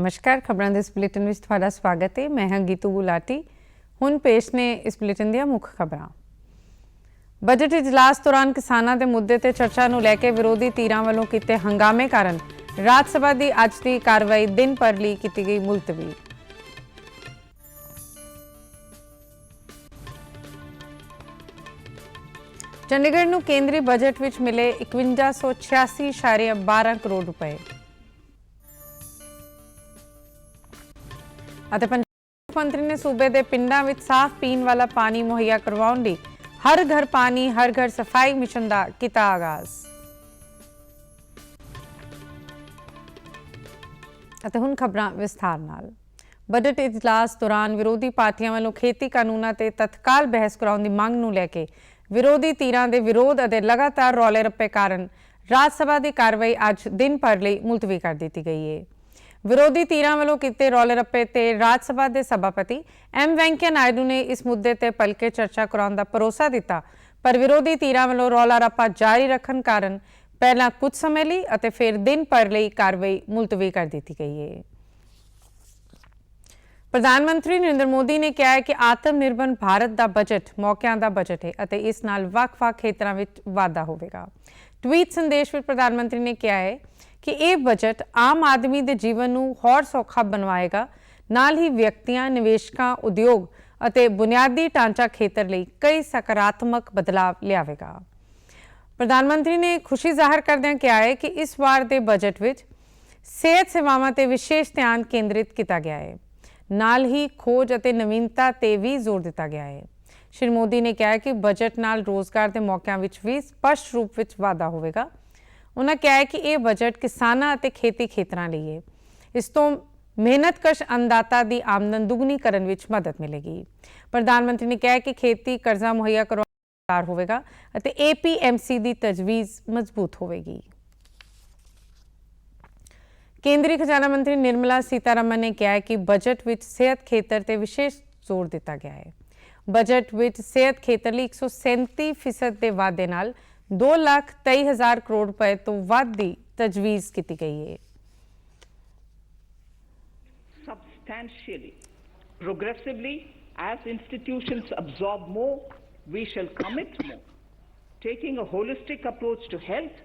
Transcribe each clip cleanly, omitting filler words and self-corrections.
नमस्कार, खबरां दे इस बुलेटिन विच तुहाडा स्वागत है। मैं हां गीतू गुलाटी। हुण पेश ने इस बुलेटिन दीआं मुख खबरां। बजट इजलास दौरान किसानां दे मुद्दे ते चर्चा नूं लैके विरोधी धीरां वल्लों कीते हंगामे कारण राज सभा दी अज दी कार्रवाई दिन भर लई कीती गई मुलतवी। चंडीगढ़ नूं केंद्री बजट विच मिले 5186.12 करोड़ रुपए। पंजाब मंत्री ने सूबे के पिंडां विच साफ पीण वाला पानी मुहैया करवाउण लई हर घर पानी हर घर सफाई मिशन का कीता आगाज। हुण खबरां विस्तार नाल। बजट इजलास दौरान विरोधी पार्टियां वालों खेती कानूनां ते तत्काल बहस कराउण दी मंग नूं लैके विरोधी धीरां दे विरोध अते लगातार रौले रप्पे कारण राज सभा की कार्रवाई अज दिन भर लई मुलतवी कर दी गई है। विरोधी धीरां वालों कीते रौले रप्पे ते राज सभा के सभापति एम वेंकैया नायडू ने इस मुद्दे ते भलके चर्चा कराउण दा भरोसा दिता, पर विरोधी धीरां वालों रौला रप्पा जारी रखण कारण पहला कुछ समय लई अते फिर दिन भर लई कार्रवाई मुलतवी कर दी गई है। प्रधानमंत्री नरेंद्र मोदी ने कहा है कि आत्मनिर्भर भारत का बजट मौकों का बजट है अते इस नाल वख-वख खेतरां विच वाधा होवेगा। ट्वीट संदेश में प्रधानमंत्री ने कहा है कि यह बजट आम आदमी के जीवन नूं होर सौखा बनवाएगा, नाल ही व्यक्तियों, निवेशकों, उद्योग अते बुनियादी ढांचा खेतर लई कई सकारात्मक बदलाव लियावेगा। प्रधानमंत्री ने खुशी जाहिर करदਿਆਂ कहा है कि इस बार के बजट विच सेहत सेवावां ते विशेष ध्यान केंद्रित किया गया है, नाल ही खोज अते नवीनता ते भी जोर दिता गया है। श्री मोदी ने कहा कि बजट नाल रोजगार के मौकों विच भी स्पष्ट रूप विच वाधा होवेगा। उन्होंने कहा है कि यह बजट किसानां अते खेती खेतरां लई है। इस तो मेहनतकश अन्नदाता की आमदन दुगनी करन विच मदद मिलेगी। प्रधानमंत्री ने कहा कि खेती कर्जा मुहैया करवाउण होवेगा अते APMC की तजवीज़ मजबूत होवेगी। केंद्रीय खजाना मंत्री निर्मला सीतारमण ने कहा है कि बजट विच सेहत खेतर ते विशेष जोर दिता गया है। बजट विच सेहत खेतर लई 137% के वाधे नाल 2,23,000 करोड़ रुपए तो वध दी तजवीज़ की गई है। Substantially, progressively, as institutions absorb more, we shall commit more. Taking a holistic approach to health,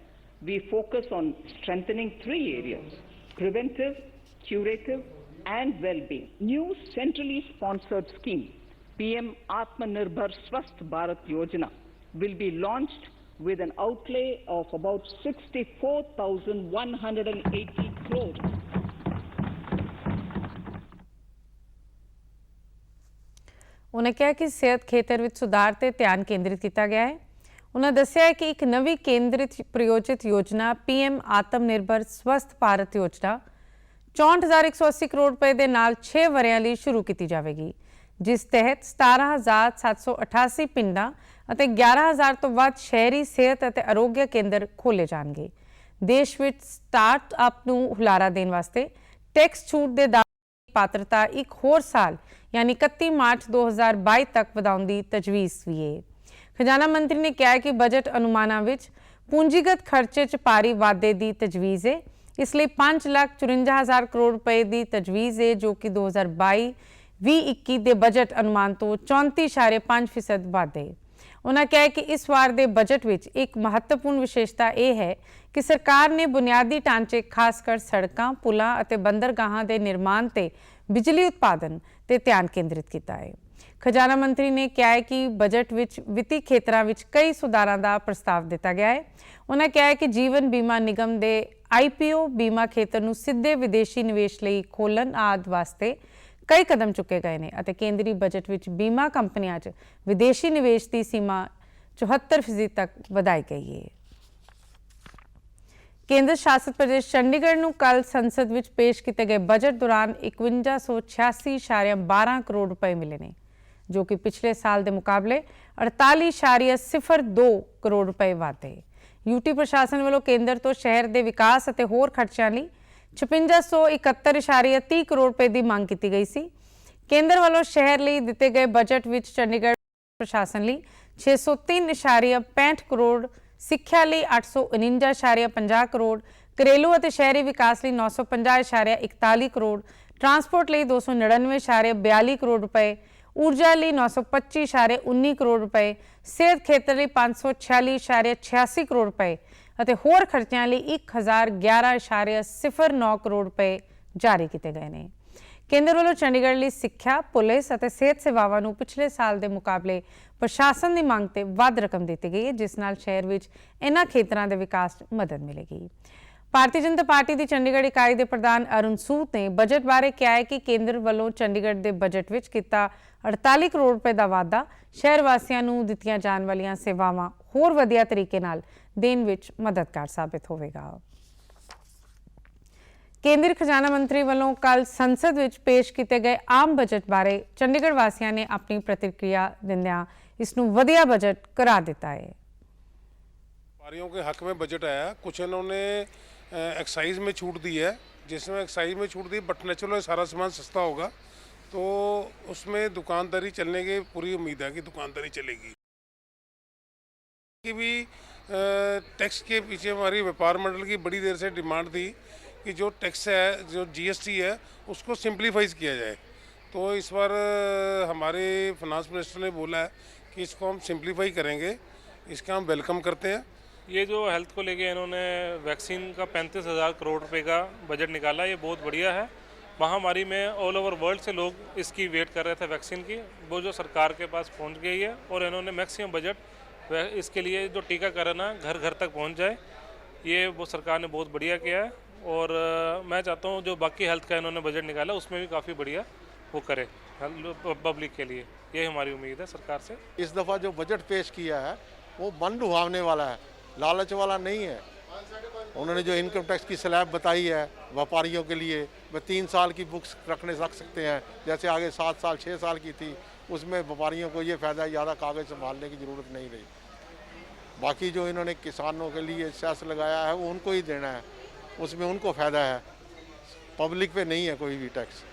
we focus on strengthening three areas: preventive, curative, and well-being. New centrally sponsored scheme, PM Atmanirbhar Swasth Bharat Yojana, will be launched with an outlay of about 64,180 crores. उन्होंने कहा कि सेहत खेतर में सुधार ते ध्यान केंद्रित किया गया है। उन्होंने दस्सिया है कि एक नवी केंद्रित प्रायोजित योजना PM आत्मनिर्भर स्वस्थ भारत योजना 64,180 करोड़ रुपए के नाल 6 वरियां लई शुरू की जाएगी, जिस तहत 17,788 पिंडां ਅਤੇ 11,000 ਤੋਂ ਵੱਧ ਸ਼ਹਿਰੀ ਸਿਹਤ ਅਤੇ ਆਰੋਗਿਆ ਕੇਂਦਰ ਖੋਲੇ ਜਾਣਗੇ। ਦੇਸ਼ ਵਿੱਚ ਸਟਾਰਟ-ਅਪ ਨੂੰ ਹੁਲਾਰਾ ਦੇਣ ਵਾਸਤੇ ਟੈਕਸ ਛੂਟ ਦੇ ਦਾਅਵੇ ਦੀ ਪਾਤਰਤਾ ਇੱਕ ਹੋਰ ਸਾਲ यानी 31 मार्च 2022 तक ਵਧਾਉਣ ਦੀ ਤਜਵੀਜ਼ ਵੀ ਹੈ। ਖਜ਼ਾਨਾ ਮੰਤਰੀ ਨੇ ਕਿਹਾ ਕਿ ਬਜਟ ਅਨੁਮਾਨਾਂ ਵਿੱਚ ਪੂੰਜੀਗਤ ਖਰਚੇ 'ਚ ਭਾਰੀ ਵਾਧੇ ਦੀ ਤਜਵੀਜ਼ ਹੈ। ਇਸ ਲਈ 5,54,000 ਕਰੋੜ ਰੁਪਏ ਦੀ ਤਜਵੀਜ਼ ਹੈ, ਜੋ ਕਿ 2022-21 ਦੇ ਬਜਟ ਅਨੁਮਾਨ ਤੋਂ 34.5% ਵੱਧ ਹੈ। उन्होंने कहा कि इस बार के बजट में एक महत्वपूर्ण विशेषता यह है कि सरकार ने बुनियादी ढांचे खासकर सड़कों, पुलों और बंदरगाहों के निर्माण से बिजली उत्पादन पर ध्यान केंद्रित किया है। खजाना मंत्री ने कहा है कि बजट में वित्तीय खेत्रों में कई सुधारों का प्रस्ताव दिता गया है। उन्होंने कहा है कि जीवन बीमा निगम के IPO बीमा खेतर में सीधे विदेशी निवेश लिए खोलन आदि वास्ते कई कदम चुके गए हैं और केंद्रीय बजट में बीमा कंपनियों च विदेशी निवेश की सीमा 74% तक बढ़ाई गई है। केंद्र शासित प्रदेश चंडीगढ़ को कल संसद में पेश किए गए बजट दौरान 5186.12 करोड़ रुपए मिले हैं, जो कि पिछले साल के मुकाबले 48.02 करोड़ रुपए वाधे। यूटी प्रशासन वालों केंद्र तो शहर के विकास और होर खर्चों लिए 5671.30 करोड़ रुपए की मांग की गई सी। केंद्र वालों शहर लिए दिए गए बजट में चंडीगढ़ प्रशासन लिए 603.65 करोड़, सिक्ख्या लिए 849.50 करोड़, ਘਰੇਲੂ ਅਤੇ ਸ਼ਹਿਰੀ ਵਿਕਾਸ ਲਈ 950.41 ਕਰੋੜ, ਟਰਾਂਸਪੋਰਟ ਲਈ 299.42 ਕਰੋੜ ਰੁਪਏ, ਊਰਜਾ ਲਈ 925.19 ਕਰੋੜ ਰੁਪਏ, ਸਿਹਤ ਖੇਤਰ ਲਈ 546.86 ਕਰੋੜ ਰੁਪਏ ਅਤੇ ਹੋਰ ਖਰਚਿਆਂ ਲਈ 1011.09 ਕਰੋੜ ਰੁਪਏ ਜਾਰੀ ਕੀਤੇ ਗਏ ਨੇ। ਕੇਂਦਰ ਵੱਲੋਂ ਚੰਡੀਗੜ੍ਹ ਲਈ ਸਿੱਖਿਆ, ਪੁਲਿਸ ਅਤੇ ਸਿਹਤ ਸੇਵਾਵਾਂ ਨੂੰ ਪਿਛਲੇ ਸਾਲ ਦੇ ਮੁਕਾਬਲੇ ਪ੍ਰਸ਼ਾਸਨ ਦੀ ਮੰਗ ਤੇ ਵੱਧ ਰਕਮ ਦਿੱਤੀ ਗਈ ਹੈ, ਜਿਸ ਨਾਲ ਸ਼ਹਿਰ ਵਿੱਚ ਇਹਨਾਂ ਖੇਤਰਾਂ ਦੇ ਵਿਕਾਸ 'ਚ ਮਦਦ ਮਿਲੇਗੀ। ਭਾਰਤੀ ਜਨਤਾ ਪਾਰਟੀ ਦੀ ਚੰਡੀਗੜ੍ਹ ਇਕਾਈ ਦੇ ਪ੍ਰਧਾਨ ਅਰੁਣ ਸੂਦ ਨੇ ਬਜਟ ਬਾਰੇ ਕਿਹਾ ਹੈ ਕਿ ਕੇਂਦਰ ਵੱਲੋਂ ਚੰਡੀਗੜ੍ਹ ਦੇ ਬਜਟ ਵਿੱਚ ਕੀਤਾ 48 ਕਰੋੜ ਰੁਪਏ ਦਾ ਵਾਅਦਾ ਸ਼ਹਿਰ ਵਾਸੀਆਂ ਨੂੰ ਦਿੱਤੀਆਂ ਜਾਣ ਵਾਲੀਆਂ ਸੇਵਾਵਾਂ ਹੋਰ ਵਧੀਆ ਤਰੀਕੇ ਨਾਲ ਦੇਣ ਵਿੱਚ ਮਦਦਗਾਰ ਸਾਬਿਤ ਹੋਵੇਗਾ। ਕੇਂਦਰੀ ਖਜ਼ਾਨਾ ਮੰਤਰੀ ਵੱਲੋਂ ਕੱਲ ਸੰਸਦ ਵਿੱਚ ਪੇਸ਼ ਕੀਤੇ ਗਏ ਆਮ ਬਜਟ ਬਾਰੇ ਚੰਡੀਗੜ੍ਹ ਵਾਸੀਆਂ ਨੇ ਆਪਣੀ ਪ੍ਰਤੀਕਿਰਿਆ ਦਿੰਦਿਆਂ ਇਸ ਨੂੰ ਵਧੀਆ बजट करार देता है। व्यापारियों के हक में बजट आया, कुछ इन्होंने एक्साइज में छूट दी है, जिसमें एक्साइज में छूट दी बट नेचुरल सारा सामान सस्ता होगा, तो उसमें दुकानदारी चलने की पूरी उम्मीद है कि दुकानदारी चलेगी। कि भी टैक्स के पीछे हमारी व्यापार मंडल की बड़ी देर से डिमांड थी कि जो टैक्स है, जो जीएसटी है, उसको सिंप्लीफाइज किया जाए। तो इस बार हमारे फाइनेंस मिनिस्टर ने बोला है कि इसको हम सिंप्लीफाई करेंगे, इसका हम वेलकम करते हैं। ये जो हेल्थ को लेके इन्होंने वैक्सीन का 35,000 करोड़ रुपए का बजट निकाला, ये बहुत बढ़िया है। महामारी में ऑल ओवर वर्ल्ड से लोग इसकी वेट कर रहे थे वैक्सीन की, वो जो सरकार के पास पहुंच गई है और इन्होंने मैक्सिमम बजट इसके लिए जो टीकाकरण है घर घर तक पहुंच जाए, ये वो सरकार ने बहुत बढ़िया किया है। और मैं चाहता हूँ जो बाकी हेल्थ का इन्होंने बजट निकाला उसमें भी काफ़ी बढ़िया वो करे पब्लिक के लिए, ये हमारी उम्मीद है सरकार से। इस दफ़ा जो बजट पेश किया है वो मन लुभावने वाला है, लालच वाला नहीं है। उन्होंने जो इनकम टैक्स की स्लैब बताई है व्यापारियों के लिए, वह 3 साल की बुक्स रख सकते हैं, जैसे आगे 7 साल 6 साल की थी, उसमें व्यापारियों को ये फ़ायदा ज़्यादा कागज़ संभालने की ज़रूरत नहीं रही। बाकी जो इन्होंने किसानों के लिए सेस लगाया है वो उनको ही देना है, उसमें उनको फ़ायदा है, पब्लिक पे नहीं है कोई भी टैक्स।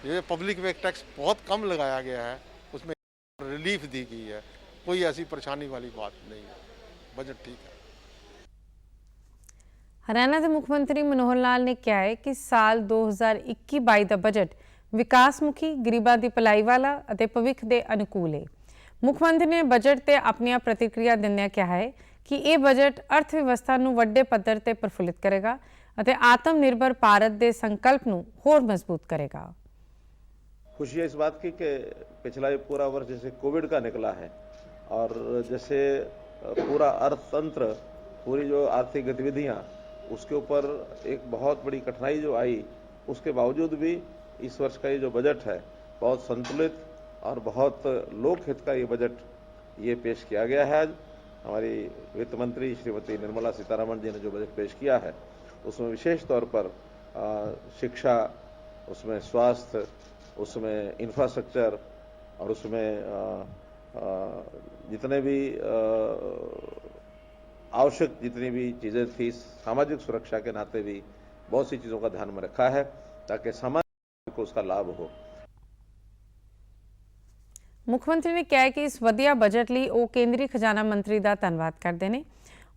ये पब्लिक पे टैक्स बहुत कम लगाया गया है, उसमें रिलीफ दी गई है, कोई ऐसी परेशानी वाली बात नहीं है, बजट ठीक है। हरियाणा के मुख्यमंत्री मनोहर लाल ने कहा है कि साल 2021-22 का बजट विकासमुखी, गरीबां दी भलाई वाला और भविख के अनुकूल है। मुख्यमंत्री ने बजट ते अपनी प्रतिक्रिया दिंदियां कहा है कि यह बजट अर्थव्यवस्था नूं वड्डे पद्धर ते प्रफुल्लित करेगा और आत्मनिर्भर भारत के संकल्प नूं होर मजबूत करेगा। खुशी है इस बात की कि पिछला ये पूरा वर्ष जैसे कोविड का निकला है और जैसे पूरा अर्थतंत्र, पूरी जो आर्थिक गतिविधियां, उसके ऊपर एक बहुत बड़ी कठिनाई जो आई, उसके बावजूद भी इस वर्ष का ये जो बजट है बहुत संतुलित और बहुत लोकहित का ये बजट ये पेश किया गया है। हमारी वित्त मंत्री श्रीमती निर्मला सीतारमण जी ने जो बजट पेश किया है उसमें विशेष तौर पर शिक्षा, उसमें स्वास्थ्य, उसमें इंफ्रास्ट्रक्चर और उसमें जितने भी आवश्यक जितनी भी चीज़ें थी सामाजिक सुरक्षा के नाते भी बहुत सी चीज़ों का ध्यान में रखा है ताकि समाज को उसका लाभ हो। मुख्यमंत्री ने कहा कि इस वधिया बजट लिए वो केंद्रीय खजाना मंत्री का धन्यवाद करते हैं।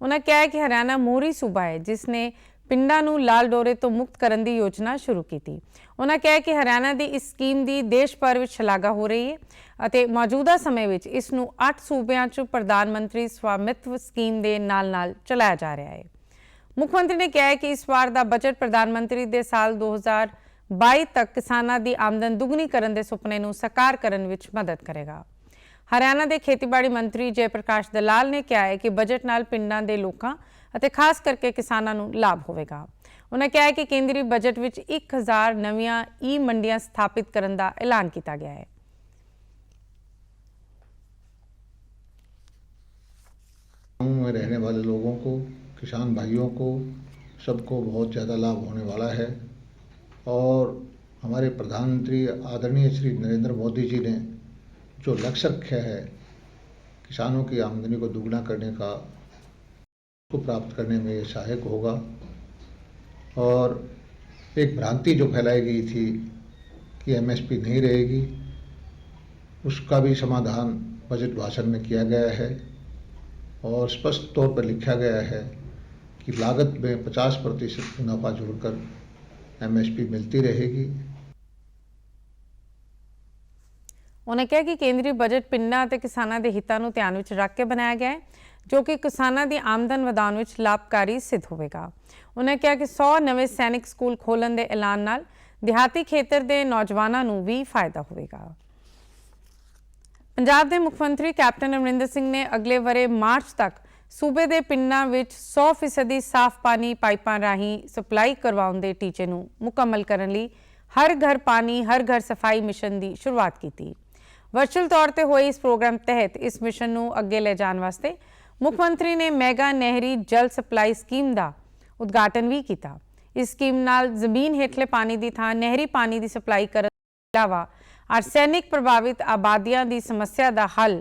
उन्होंने कहा कि हरियाणा मोहरी सूबा है जिसने पिंडां नूं लाल डोरे तो मुक्त करने की योजना शुरू की थी। उन्होंने कहा कि हरियाणा की इस स्कीम की देश भर में शलाघा हो रही है और मौजूदा समय में इसनूं 8 सूबों च प्रधानमंत्री स्वामित्व स्कीम के नाल चलाया जा रहा है। मुख्यमंत्री ने कहा कि इस बार का बजट प्रधानमंत्री के साल 2022 तक किसानों की आमदन दुगनी करने के सुपने को साकार करने में मदद करेगा। हरियाणा के खेतीबाड़ी मंत्री जयप्रकाश दलाल ने कहा है कि बजट नाल पिंडां दे लोकां ਅਤੇ खास करके किसानों को लाभ होगा। उन्होंने कहा कि केंद्रीय बजट में 1000 नवीं ई मंडियां स्थापित करने का ऐलान किया गया है। गाँव में रहने वाले लोगों को, किसान भाइयों को, सबको बहुत ज़्यादा लाभ होने वाला है और हमारे प्रधानमंत्री आदरणीय श्री नरेंद्र मोदी जी ने जो लक्ष्य रखा है किसानों की आमदनी को दुगना करने का, को प्राप्त करने में सहायक होगा। और एक भ्रांति जो फैलाई गई थी कि एमएसपी नहीं रहेगी, उसका भी समाधान बजट भाषण में किया गया है और स्पष्ट तौर पर लिखा गया है की लागत में 50% मुनाफा जोड़कर MSP मिलती रहेगी। उन्होंने कहा कि केंद्रीय बजट पिंडां ਅਤੇ ਕਿਸਾਨਾਂ ਦੇ ਹਿੱਤਾਂ ਨੂੰ ਧਿਆਨ ਵਿੱਚ ਰੱਖ ਕੇ ਬਣਾਇਆ ਗਿਆ ਹੈ ਜੋ ਕਿ ਕਿਸਾਨਾਂ ਦੀ ਆਮਦਨ ਵਧਾਉਣ ਵਿੱਚ ਲਾਭਕਾਰੀ ਸਿੱਧ ਹੋਵੇਗਾ। उन्होंने कहा कि 100 ਨਵੇਂ ਸੈਨਿਕ ਸਕੂਲ ਖੋਲ੍ਹਣ ਦੇ ਐਲਾਨ ਨਾਲ ਦਿਹਾਤੀ ਖੇਤਰ ਦੇ ਨੌਜਵਾਨਾਂ ਨੂੰ ਵੀ ਫਾਇਦਾ ਹੋਵੇਗਾ। ਪੰਜਾਬ ਦੇ ਮੁੱਖ ਮੰਤਰੀ ਕੈਪਟਨ ਅਮਰਿੰਦਰ ਸਿੰਘ ਨੇ ਅਗਲੇ ਵਰੇ ਮਾਰਚ ਤੱਕ ਸੂਬੇ ਦੇ ਪਿੰਡਾਂ ਵਿੱਚ 100% ਸਾਫ਼ ਪਾਣੀ ਪਾਈਪਾਂ ਰਾਹੀਂ ਸਪਲਾਈ ਕਰਵਾਉਣ ਦੇ ਟੀਚੇ ਨੂੰ ਮੁਕੰਮਲ ਕਰਨ ਲਈ ਹਰ ਘਰ ਪਾਣੀ ਹਰ ਘਰ ਸਫਾਈ ਮਿਸ਼ਨ ਦੀ ਸ਼ੁਰੂਆਤ ਕੀਤੀ। वर्चुअल तौर पर हुए इस प्रोग्राम तहत इस मिशन को अगे ले जाने वास्ते मुख्यमंत्री ने मैगा नहरी जल सप्लाई स्कीम का उद्घाटन भी किया। इस स्कीम नाल जमीन हेठले पानी की थां नहरी पानी की सप्लाई करने के अलावा आर्सैनिक प्रभावित आबादियों की समस्या का हल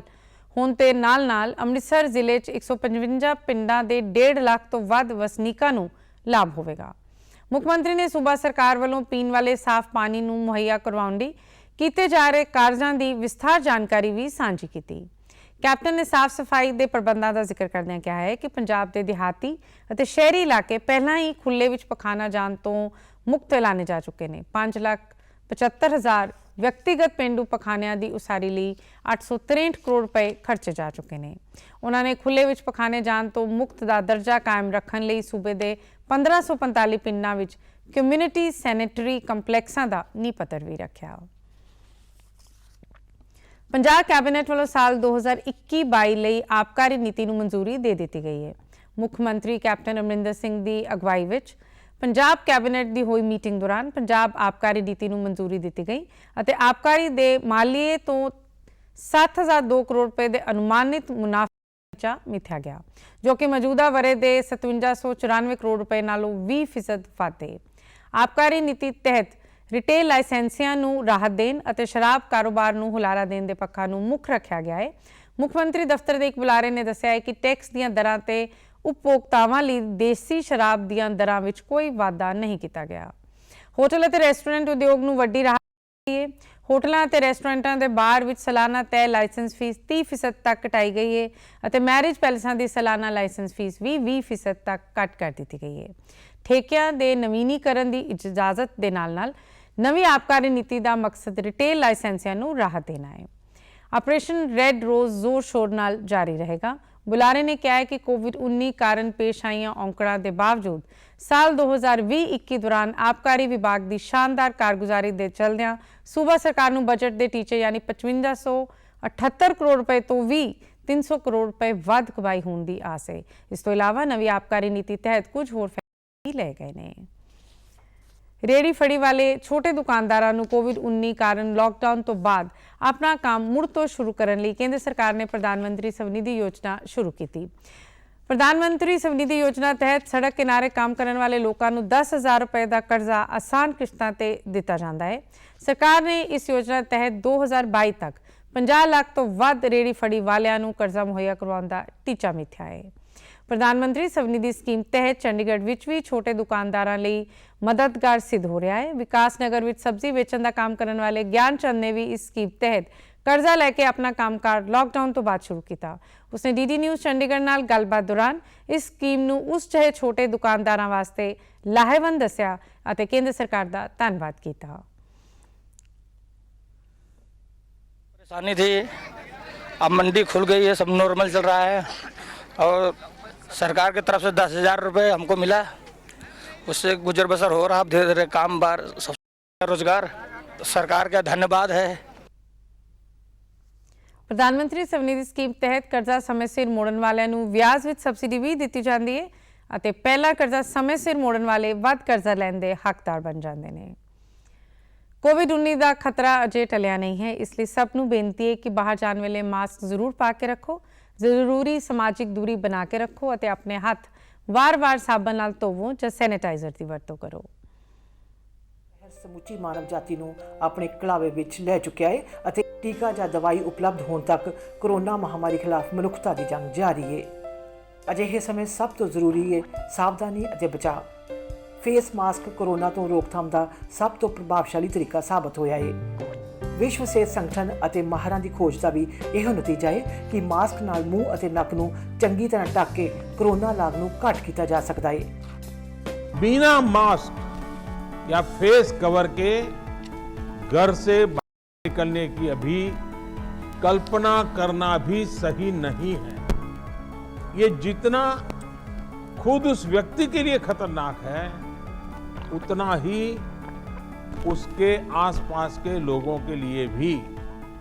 होने के नाल अमृतसर जिले 155 पिंडां के 1.5 लाख तो वध वसनीकां नूं लाभ होवेगा। मुख्यमंत्री ने सूबा सरकार वालों पीने वाले साफ पानी नूं मुहैया करवाउण लई कीते जा रहे कारजां की विस्तार जानकारी भी सांझी की। कैप्टन ने साफ सफाई के प्रबंधों का जिक्र करदਿਆਂ कहा है कि पंजाब के देहाती और शहरी इलाके पहला ही खुले विच पखाना जाण तो मुक्त ऐलाने जा चुके हैं। 5,75,000 व्यक्तिगत पेंडू पखानिਆਂ की उसारी ਲਈ 863 करोड़ रुपए खर्चे जा चुके हैं। उन्होंने खुले विच पखाने जाण तो मुक्त का दर्जा कायम रखने ਲਈ सूबे के 1545 पिंडां विच कम्यूनिटी सैनेटरी कंपलैक्सां का नींह पत्थर भी रखा। पंजाब कैबिनेट वालों साल 2021-22 ਲਈ आबकारी नीति ਨੂੰ मंजूरी दे दी गई है। मुख्यमंत्री कैप्टन अमरिंदर सिंह की अगवाई विच पंजाब कैबिनेट की हुई मीटिंग दौरान पंजाब आबकारी नीति ਨੂੰ मंजूरी दी गई और आबकारी के मालीए तो 7,002 करोड़ रुपए के अनुमानित मुनाफा मिथ्या गया जो कि मौजूदा वरे के 5794 करोड़ रुपए नालों 20% वध है। आबकारी नीति तहत रिटेल लाइसेंसियां नूं राहत देण अते शराब कारोबार नूं हुलारा देण दे पक्षां नूं मुख रखिया गया है। मुख्यमंत्री दफ्तर के एक बुलारे ने दस्सिया है कि टैक्स दीआं दरां ते उपभोक्तावां लई देसी शराब दीआं दरां विच कोई वाधा नहीं किया गया। होटल अते रेस्टोरेंट उद्योग नूं वड्डी राहत मिली है। होटलों और रेस्टोरेंटों के बार विच सालाना तय लाइसेंस फीस 30% तक घटाई गई है और मैरिज पैलेसां की सालाना लाइसेंस फीस भी 20% तक घट कर दी गई है। ठेकिਆਂ के नवीनीकरण की इजाजत के नाल नवी आबकारी नीति का मकसद रिटेल लाइसेंसियां नूं राहत देना है। ऑपरेशन रेड रोज जोर शोर नाल जारी रहेगा। बुलारे ने कहा है कि कोविड-19 कारण पेश आईयां औंकड़ां के बावजूद साल 2020-21 दौरान आबकारी विभाग की शानदार कारगुजारी के चलदियां सूबा सरकार नूं बजट के टीचे यानी 5578 करोड़ रुपए तो भी 300 करोड़ रुपए वध कमाई होने की आस है। इस तो इलावा नवी आबकारी नीति तहत कुछ होर फैसले भी लए गए ने। रेहड़ी फड़ी वाले छोटे दुकानदारों को कोविड-19 कारण लॉकडाउन तो बाद अपना काम मुड़ तो शुरू करने लिए केंद्र सरकार ने प्रधानमंत्री स्वनिधि योजना शुरू की थी। प्रधानमंत्री स्वनिधि योजना तहत सड़क किनारे काम करने वाले लोगों को 10,000 रुपए का कर्जा आसान किश्तों ते दिता जाता है। सरकार ने इस योजना तहत 2022 तक 50 लाख तो वध रेहड़ी फड़ी वालियां को कर्जा मुहैया करवाने का टीचा मिथ्या है। प्रधानमंत्री स्वनिधि स्कीम तहत चंडीगढ़ विच भी छोटे दुकानदारों लिए मददगार सिद्ध हो रहा है। विकास नगर विच सब्जी बेचने का काम करने वाले ज्ञान चंद ने भी इस स्कीम तहत कर्जा लैके अपना कामकाज लॉकडाउन तो बाद शुरू किया। उसने DD न्यूज़ चंडीगढ़ नाल गलबात दौरान इस स्कीम नूं उस चाहे छोटे दुकानदारों वास्ते लाहेवंद दस्सिया अते केंद्र सरकार का धन्नवाद किया। परेशानी थी, अब मंडी खुल गई है, सब नॉर्मल चल रहा है और सरकार की तरफ से 10,000 रुपये हमको मिला, उससे गुजर बसर हो रहा। अब धीरे धीरे काम बार सब रोजगार, सरकार का धन्यवाद है। प्रधानमंत्री स्वनिधि स्कीम तहत कर्जा समय सिर मोड़न वालिਆਂ ਨੂੰ ਵਿਆਜ ਵਿੱਚ ਸਬਸਿਡੀ ਵੀ ਦਿੱਤੀ ਜਾਂਦੀ ਹੈ ਅਤੇ ਪਹਿਲਾ ਕਰਜ਼ਾ ਸਮੇਂ ਸਿਰ ਮੋੜਨ ਵਾਲੇ ਵੱਧ ਕਰਜ਼ਾ ਲੈਣ ਦੇ ਹੱਕਦਾਰ ਬਣ ਜਾਂਦੇ ਨੇ। कोविड-19 का खतरा अजे टलिया नहीं है, इसलिए सब नूं बेनती है कि बाहर जाने वाले मास्क जरूर पा के रखो, जरूरी समाजिक दूरी बना के रखो और अपने हथ वार-वार साबन नाल धोवो ਜਾਂ सैनिटाइजर की वरतों करो। ਸਮੁੱਚੀ ਮਾਨਵ ਜਾਤੀ ਨੂੰ ਆਪਣੇ ਕਲਾਵੇ ਵਿੱਚ ਲੈ ਚੁੱਕਿਆ ਹੈ ਅਤੇ ਟੀਕਾ ਜਾਂ ਦਵਾਈ ਉਪਲਬਧ ਹੋਣ ਤੱਕ ਕੋਰੋਨਾ ਮਹਾਮਾਰੀ ਖਿਲਾਫ ਮਨੁੱਖਤਾ ਦੀ ਜੰਗ ਜਾਰੀ ਹੈ। ਅਜਿਹੇ ਸਮੇਂ ਸਭ ਤੋਂ ਜ਼ਰੂਰੀ ਹੈ ਸਾਵਧਾਨੀ ਅਤੇ ਬਚਾਅ। ਫੇਸ ਮਾਸਕ ਕੋਰੋਨਾ ਤੋਂ ਰੋਕਥਾਮ ਦਾ ਸਭ ਤੋਂ ਪ੍ਰਭਾਵਸ਼ਾਲੀ ਤਰੀਕਾ ਸਾਬਤ ਹੋਇਆ ਹੈ। ਵਿਸ਼ਵ ਸਿਹਤ ਸੰਗਠਨ ਅਤੇ ਮਾਹਰਾਂ ਦੀ ਖੋਜ ਦਾ ਵੀ ਇਹੋ ਨਤੀਜਾ ਹੈ ਕਿ ਮਾਸਕ ਨਾਲ ਮੂੰਹ ਅਤੇ ਨੱਕ ਨੂੰ ਚੰਗੀ ਤਰ੍ਹਾਂ ਢੱਕ ਕੇ ਕਰੋਨਾ ਲਾਗ ਨੂੰ ਘੱਟ ਕੀਤਾ ਜਾ ਸਕਦਾ ਹੈ। बिना मास्क या फेस कवर के घर से बाहर निकलने की अभी कल्पना करना भी सही नहीं है। ये जितना खुद उस व्यक्ति के लिए खतरनाक है उतना ही उसके आसपास के लोगों के लिए भी।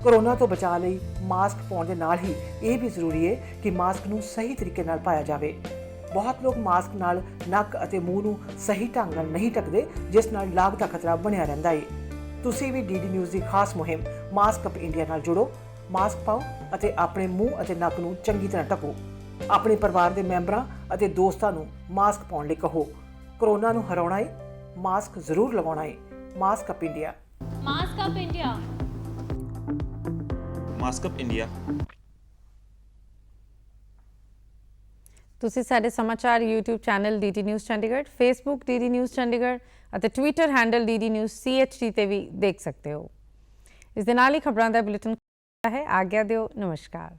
ਕੋਰੋਨਾ ਤੋਂ ਬਚਾਅ ਲਈ ਮਾਸਕ ਪਾਉਣ ਦੇ ਨਾਲ ਹੀ ਇਹ ਵੀ ਜ਼ਰੂਰੀ ਹੈ ਕਿ ਮਾਸਕ ਨੂੰ ਸਹੀ ਤਰੀਕੇ ਨਾਲ ਪਾਇਆ ਜਾਵੇ। ਬਹੁਤ ਲੋਕ ਮਾਸਕ ਨਾਲ ਨੱਕ ਅਤੇ ਮੂੰਹ ਨੂੰ ਸਹੀ ਢੰਗ ਨਾਲ ਨਹੀਂ ਢੱਕਦੇ, ਜਿਸ ਨਾਲ ਲਾਗ ਦਾ ਖਤਰਾ ਬਣਿਆ ਰਹਿੰਦਾ ਹੈ। ਤੁਸੀਂ ਵੀ ਡੀਡੀ ਨਿਊਜ਼ ਦੀ ਖਾਸ ਮੁਹਿੰਮ ਮਾਸਕ ਅਪ ਇੰਡੀਆ ਨਾਲ ਜੁੜੋ। ਮਾਸਕ ਪਾਓ ਅਤੇ ਆਪਣੇ ਮੂੰਹ ਅਤੇ ਨੱਕ ਨੂੰ ਚੰਗੀ ਤਰ੍ਹਾਂ ਢੱਕੋ। ਆਪਣੇ ਪਰਿਵਾਰ ਦੇ ਮੈਂਬਰਾਂ ਅਤੇ ਦੋਸਤਾਂ ਨੂੰ ਮਾਸਕ ਪਾਉਣ ਲਈ ਕਹੋ। ਕੋਰੋਨਾ ਨੂੰ ਹਰਾਉਣਾ ਹੈ, ਮਾਸਕ ਜ਼ਰੂਰ ਲਗਾਉਣਾ ਹੈ। Mask up India. Mask up India. Mask up India. ਤੁਸੀਂ ਸਾਡੇ ਸਮਾਚਾਰ YouTube channel DD news Chandigarh, Facebook DD news Chandigarh ਅਤੇ Twitter handle DD news CHD ਤੇ ਵੀ ਦੇਖ ਸਕਦੇ ਹੋ। ਇਸ ਦੇ ਨਾਲ ਹੀ ਖਬਰਾਂ ਦਾ ਬੁਲੇਟਿਨ ਹੈ। ਆਗਿਆ ਦਿਓ। ਨਮਸਕਾਰ।